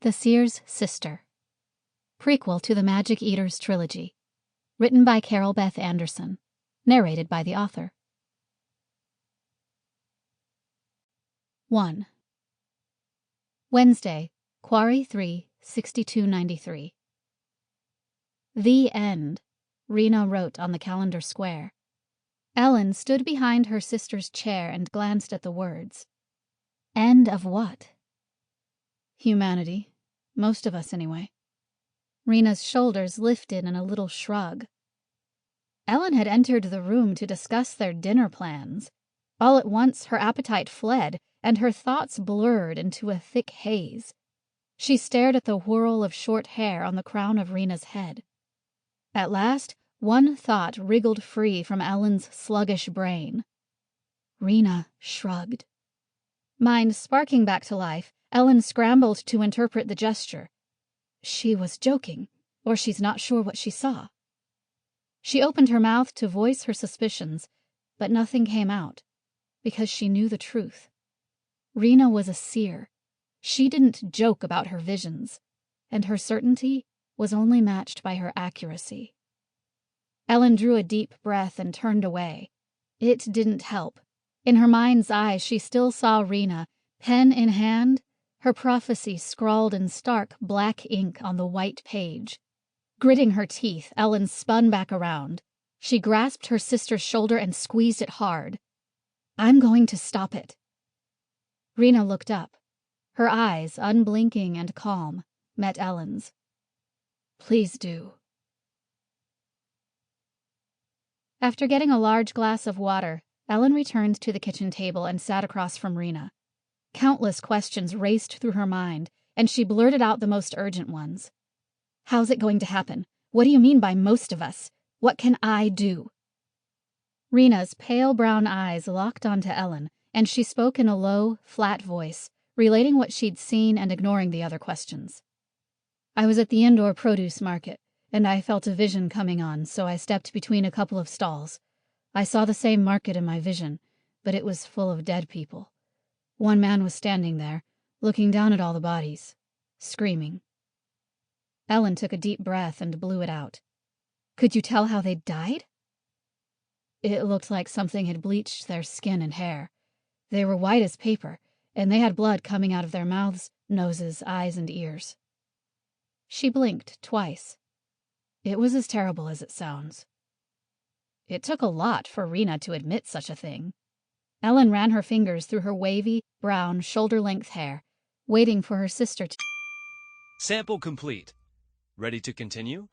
The Seer's Sister. Prequel to the Magic Eaters trilogy. Written by Carol Beth Anderson. Narrated by the author. 1. Wednesday, Quarry 3, 6293. The End, Rena wrote on the calendar square. Ellin stood behind her sister's chair and glanced at the words. End of what? Humanity. Most of us, anyway. Rena's shoulders lifted in a little shrug. Ellin had entered the room to discuss their dinner plans. All at once her appetite fled, and her thoughts blurred into a thick haze. She stared at the whirl of short hair on the crown of Rena's head. At last, one thought wriggled free from Ellin's sluggish brain. Rena shrugged. Mind sparking back to life, Ellin scrambled to interpret the gesture. She was joking, or she's not sure what she saw. She opened her mouth to voice her suspicions, but nothing came out, because she knew the truth. Rena was a seer. She didn't joke about her visions, and her certainty was only matched by her accuracy. Ellin drew a deep breath and turned away. It didn't help. In her mind's eye, she still saw Rena, pen in hand, her prophecy scrawled in stark black ink on the white page. Gritting her teeth, Ellin spun back around. She grasped her sister's shoulder and squeezed it hard. I'm going to stop it. Rena looked up. Her eyes, unblinking and calm, met Ellin's. Please do. After getting a large glass of water, Ellin returned to the kitchen table and sat across from Rena. Countless questions raced through her mind, and she blurted out the most urgent ones. How's it going to happen? What do you mean by most of us? What can I do? Rena's pale brown eyes locked onto Ellin, and she spoke in a low, flat voice, relating what she'd seen and ignoring the other questions. I was at the indoor produce market, and I felt a vision coming on, so I stepped between a couple of stalls. I saw the same market in my vision, but it was full of dead people. One man was standing there, looking down at all the bodies, screaming. Ellin took a deep breath and blew it out. Could you tell how they'd died? It looked like something had bleached their skin and hair. They were white as paper, and they had blood coming out of their mouths, noses, eyes, and ears. She blinked twice. It was as terrible as it sounds. It took a lot for Rena to admit such a thing. Ellin ran her fingers through her wavy, brown, shoulder-length hair, waiting for her sister to... Sample complete. Ready to continue?